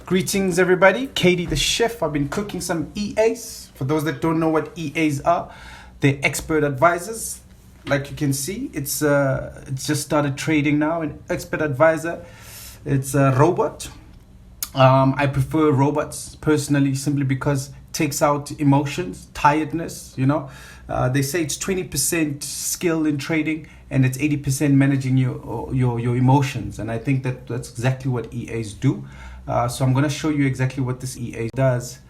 Greetings everybody, Katie the chef. I've been cooking some EAs. For those that don't know what EAs are, they're expert advisors. Like you can see, it's just started trading now. An expert advisor, it's a robot. I prefer robots personally, simply because it takes out emotions, tiredness, you know. They say it's 20% skill in trading and it's 80% managing your emotions. And I think that's exactly what EAs do. So I'm going to show you exactly what this EA does.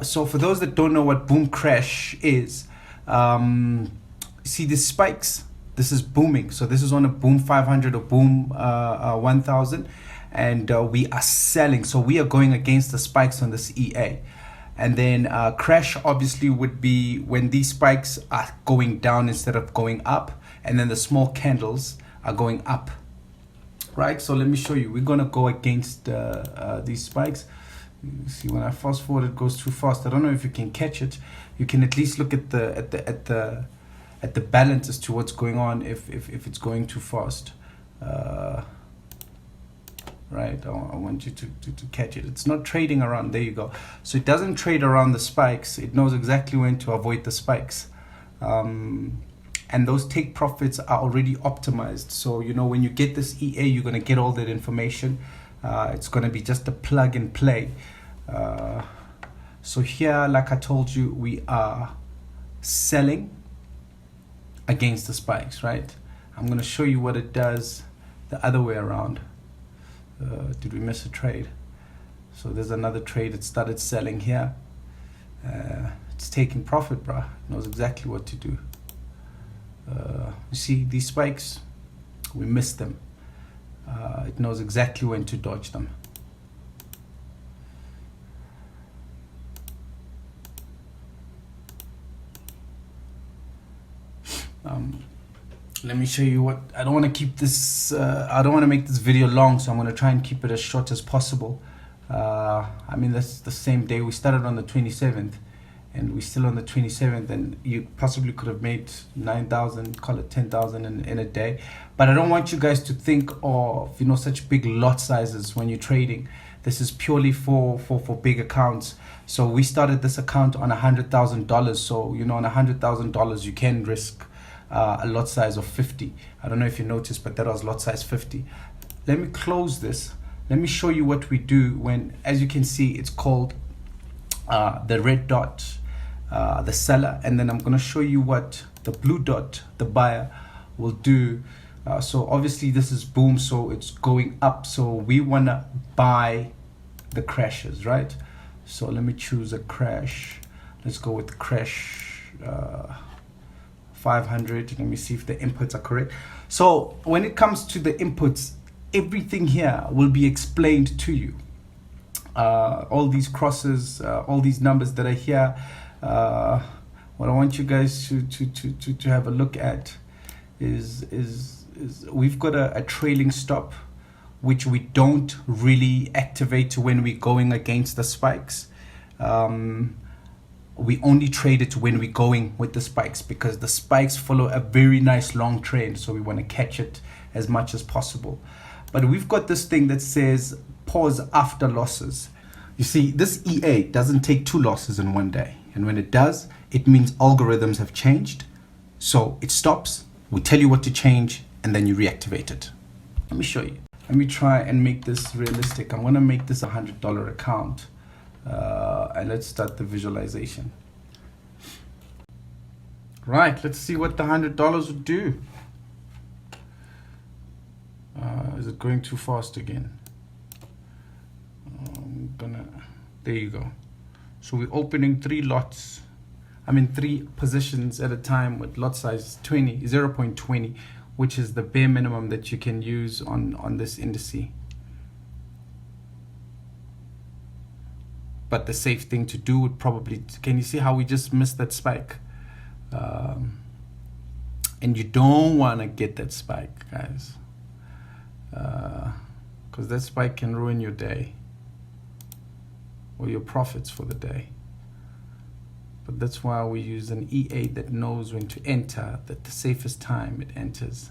So for those that don't know what boom crash is, see these spikes, this is booming. So this is on a boom 500 or boom 1000, and we are selling. So we are going against the spikes on this EA. And then crash obviously would be when these spikes are going down instead of going up, and then the small candles are going up. Right, so let me show you. We're gonna go against these spikes. You see, when I fast forward, it goes too fast. I don't know if you can catch it. You can at least look at the balance as to what's going on if it's going too fast. Right, I want you to catch it. It's not trading around. There you go. So it doesn't trade around the spikes. It knows exactly when to avoid the spikes. And those take profits are already optimized. So, you know, when you get this EA, you're going to get all that information. It's going to be just a plug and play. So here, like I told you, we are selling against the spikes, right? I'm going to show you what it does the other way around. Did we miss a trade? So there's another trade. It started selling here. It's taking profit, bruh. It knows exactly what to do. You see these spikes, we missed them. It knows exactly when to dodge them. Let me show you what, I don't want to keep this, I don't want to make this video long, so I'm going to try and keep it as short as possible. I mean, that's the same day. We started on the 27th. And we're still on the 27th, and you possibly could have made 9,000, call it 10,000 in a day. But I don't want you guys to think of, you know, such big lot sizes when you're trading. This is purely for big accounts. So we started this account on $100,000. So, you know, on $100,000, you can risk a lot size of 50. I don't know if you noticed, but that was lot size 50. Let me close this. Let me show you what we do when, as you can see, it's called the red dot, the seller, and then I'm going to show you what the blue dot, the buyer, will do. So obviously this is boom, so it's going up, so we want to buy the crashes, right? So let me choose a crash. Let's go with crash 500. Let me see if the inputs are correct. So when it comes to the inputs, everything here will be explained to you. All these crosses, all these numbers that are here. What I want you guys to have a look at is we've got a trailing stop, which we don't really activate when we're going against the spikes. We only trade it when we're going with the spikes, because the spikes follow a very nice long trend, so we want to catch it as much as possible. But we've got this thing that says pause after losses. You see, this EA doesn't take 2 losses in one day. And when it does, it means algorithms have changed. So it stops, we tell you what to change, and then you reactivate it. Let me show you. Let me try and make this realistic. I'm going to make this a $100 account. And let's start the visualization. Right, let's see what the $100 would do. Is it going too fast again? There you go. So we're opening 3 positions at a time with lot size 0.20, which is the bare minimum that you can use on this indice. But the safe thing to do would probably, can you see how we just missed that spike? And you don't want to get that spike, guys, because that spike can ruin your day or your profits for the day. But that's why we use an EA that knows when to enter, at the safest time it enters.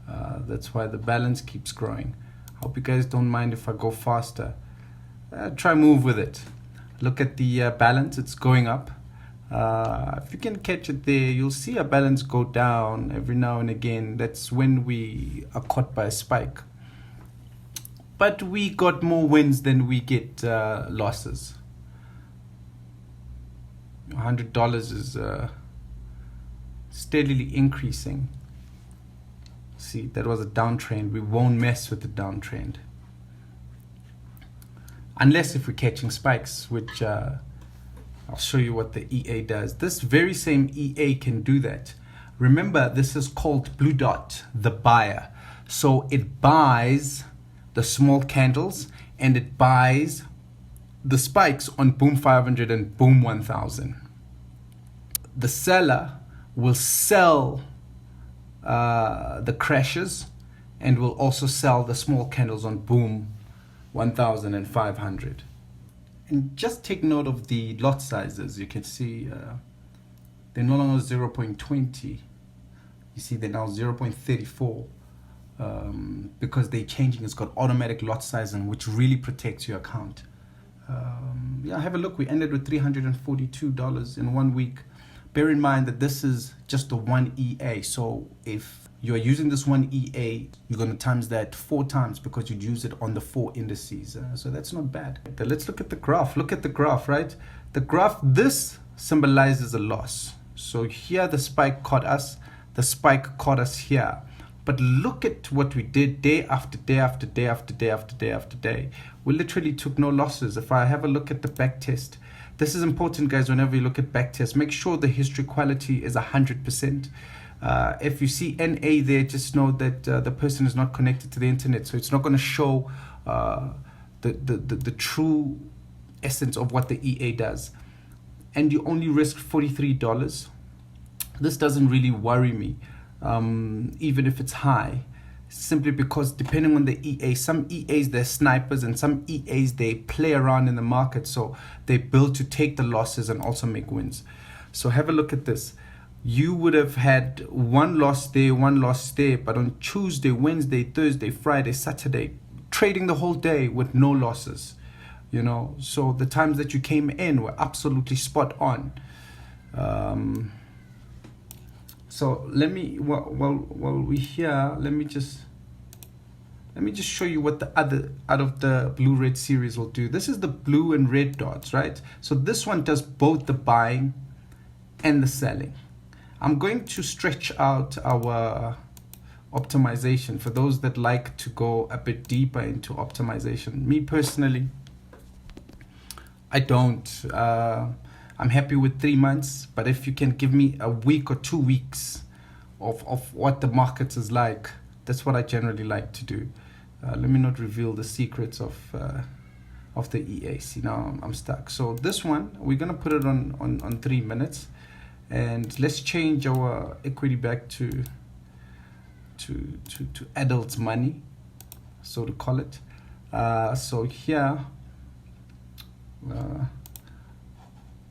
That's why the balance keeps growing. I hope you guys don't mind if I go faster. try move with it. Look at the balance, it's going up. If you can catch it there, you'll see a balance go down every now and again. That's when we are caught by a spike. But we got more wins than we get losses. $100 is steadily increasing. See, that was a downtrend. We won't mess with the downtrend. Unless if we're catching spikes, which I'll show you what the EA does. This very same EA can do that. Remember, this is called Blue Dot, the buyer. So it buys the small candles and it buys the spikes on Boom 500 and Boom 1000. The seller will sell the crashes and will also sell the small candles on Boom 1000 and 500. And just take note of the lot sizes. You can see they're no longer 0.20. You see they're now 0.34 because they're changing. It's got automatic lot sizing, which really protects your account. Yeah, have a look. We ended with $342 in 1 week. Bear in mind that this is just the one EA. So if you're using this one EA, you're going to times that 4 times because you'd use it on the 4 indices. So that's not bad. Let's look at the graph. Look at the graph, right? The graph, this symbolizes a loss. So here the spike caught us. The spike caught us here. But look at what we did day after day after day after day after day after day. We literally took no losses. If I have a look at the back test, this is important, guys. Whenever you look at back tests, make sure the history quality is 100%. If you see NA there, just know that the person is not connected to the internet, so it's not going to show the true essence of what the EA does. And you only risk $43. This doesn't really worry me, even if it's high, simply because depending on the EA, some EAs they're snipers and some EAs they play around in the market, so they build to take the losses and also make wins. So have a look at this. You would have had one loss there, but on Tuesday, Wednesday, Thursday, Friday, Saturday, trading the whole day with no losses, you know. So the times that you came in were absolutely spot on. So let me, while we're here, let me just show you what the other out of the blue red series will do. This is the blue and red dots, right? So this one does both the buying and the selling. I'm going to stretch out our optimization for those that like to go a bit deeper into optimization. Me personally, I don't. I'm happy with 3 months, but if you can give me a week or 2 weeks of what the market is like, that's what I generally like to do. Let me not reveal the secrets of the EA. See, now I'm stuck. So this one, we're gonna put it on 3 minutes, and let's change our equity back to adults money, so to call it. So here,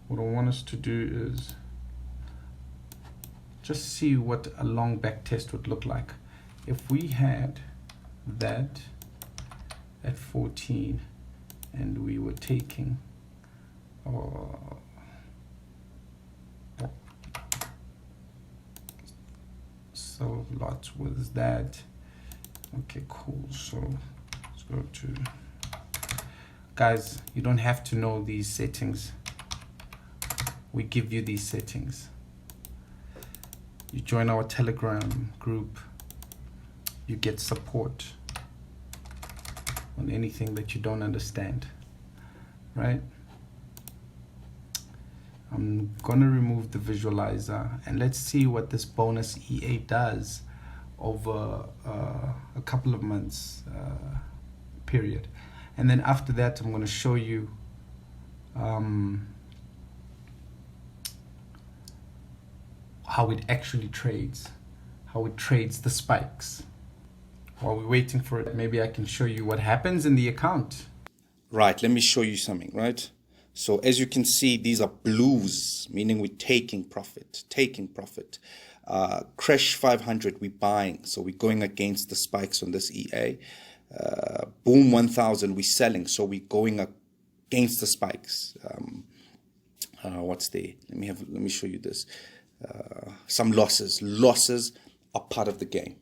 what I want us to do is just see what a long back test would look like. If we had that at 14 and we were taking so lots was that. Okay, cool. So let's go to, guys, you don't have to know these settings. We give you these settings. You join our Telegram group, you get support on anything that you don't understand, right? I'm gonna remove the visualizer and let's see what this bonus EA does over a couple of months period. And then after that, I'm gonna show you how it actually trades, how it trades the spikes. While we're waiting for it, maybe I can show you what happens in the account. Right, let me show you something, right? So as you can see, these are blues, meaning we're taking profit. Crash 500, we're buying, so we're going against the spikes on this EA. Boom 1000, we're selling, so we're going against the spikes. What's there? Let me show you this. Some losses are part of the game,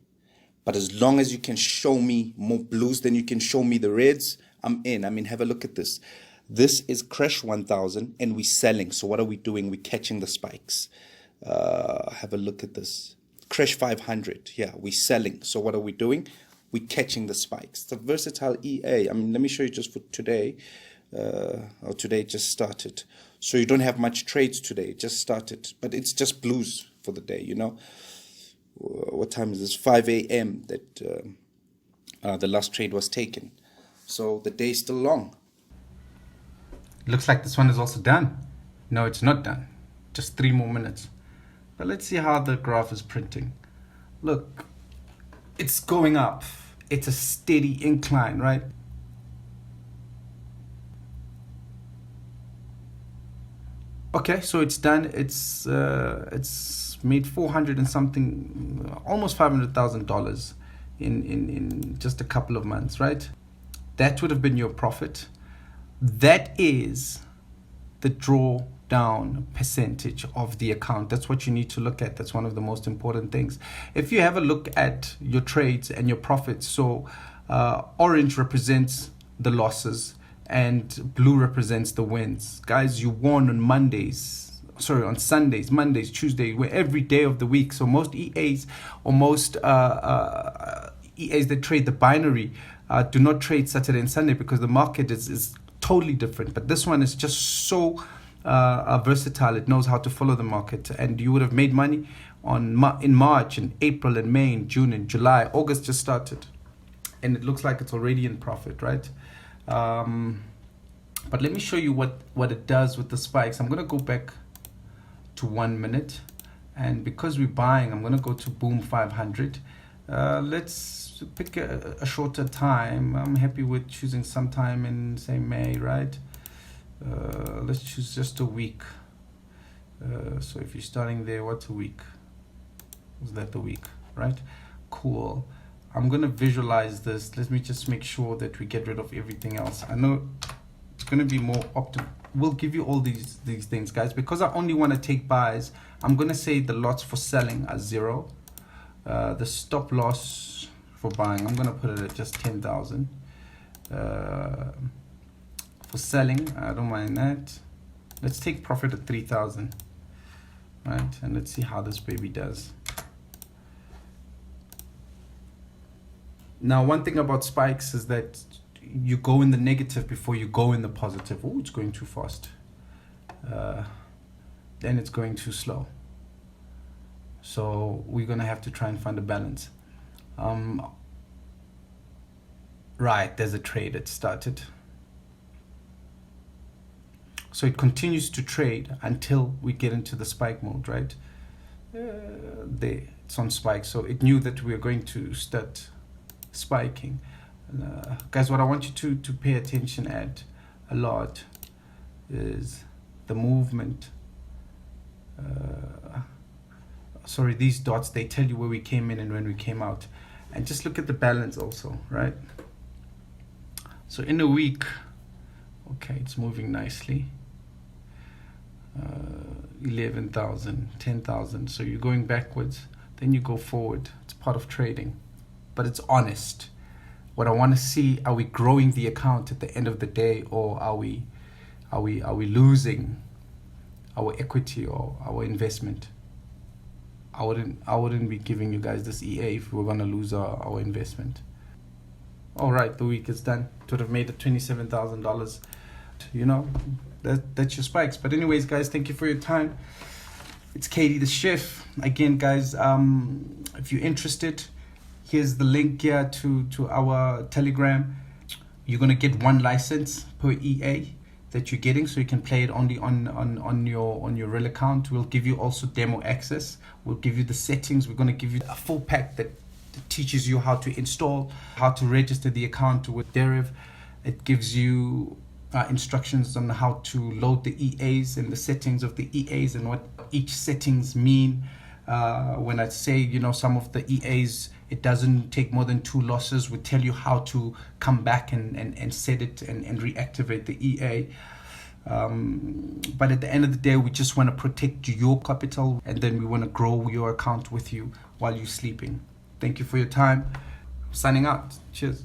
but as long as you can show me more blues than you can show me the reds, I'm in. I mean, have a look at this. This is crash 1000 and we're selling. So what are we doing? We're catching the spikes. Have a look at this. Crash 500. Yeah, we're selling. So what are we doing? We're catching the spikes. It's a versatile EA. I mean, let me show you just for today. Today just started. So you don't have much trades today. It just started. But it's just blues for the day, you know. What time is this? 5 a.m. that the last trade was taken. So the day is still long. Looks like this one is also done. No, it's not done. Just 3 more minutes. But let's see how the graph is printing. Look, it's going up. It's a steady incline, right? Okay, so it's done. It's made 400 and something, almost $500,000 in just a couple of months, right? That would have been your profit. That is the drawdown percentage of the account. That's what you need to look at. That's one of the most important things. If you have a look at your trades and your profits, so orange represents the losses and blue represents the wins. Guys, you won on on Sundays, Mondays, Tuesdays, where every day of the week. So most EAs or most EAs that trade the binary do not trade Saturday and Sunday because the market is totally different. But this one is just so versatile. It knows how to follow the market, and you would have made money in March and April and May and June and July. August just started, and it looks like it's already in profit, right? But let me show you what it does with the spikes. I'm going to go back to 1 minute, and because we're buying, I'm going to go to boom 500. Let's pick a shorter time. I'm happy with choosing some time in, say, May, right? Let's choose just a week. So if you're starting there, what's a week? Is that the week, right? Cool. I'm going to visualize this. Let me just make sure that we get rid of everything else. I know it's going to be more optimal. We'll give you all these things, guys. Because I only want to take buys, I'm going to say the lots for selling are 0. The stop loss for buying, I'm going to put it at just 10,000. For selling, I don't mind that. Let's take profit at 3,000. Right? And let's see how this baby does. Now, one thing about spikes is that you go in the negative before you go in the positive. Oh, it's going too fast. Then it's going too slow. So we're going to have to try and find a balance. Right, there's a trade that started. So it continues to trade until we get into the spike mode, right? There, it's on spike. So it knew that we are going to start spiking. Guys, what I want you to pay attention at a lot is the movement. Sorry, these dots, they tell you where we came in and when we came out. And just look at the balance also, right? So in a week, okay, it's moving nicely. 11,000, 10,000. So you're going backwards, then you go forward. It's part of trading, but it's honest. What I want to see, are we growing the account at the end of the day, or are we losing our equity or our investment? I wouldn't be giving you guys this EA if we were gonna lose our investment. All right, the week is done. It would have made it $27,000. You know, that's your spikes. But anyways, guys, thank you for your time. It's Katie the Chef. Again, guys, if you're interested, here's the link here to our Telegram. You're gonna get 1 license per EA that you're getting, so you can play it only on your real account. We'll give you also demo access. We'll give you the settings. We're gonna give you a full pack that teaches you how to install, how to register the account with Deriv. It gives you instructions on how to load the EAs and the settings of the EAs and what each settings mean. When I say, you know, some of the EAs It doesn't take more than 2 losses. We tell you how to come back and set it and reactivate the EA. But at the end of the day, we just want to protect your capital, and then we want to grow your account with you while you're sleeping. Thank you for your time. Signing out. Cheers.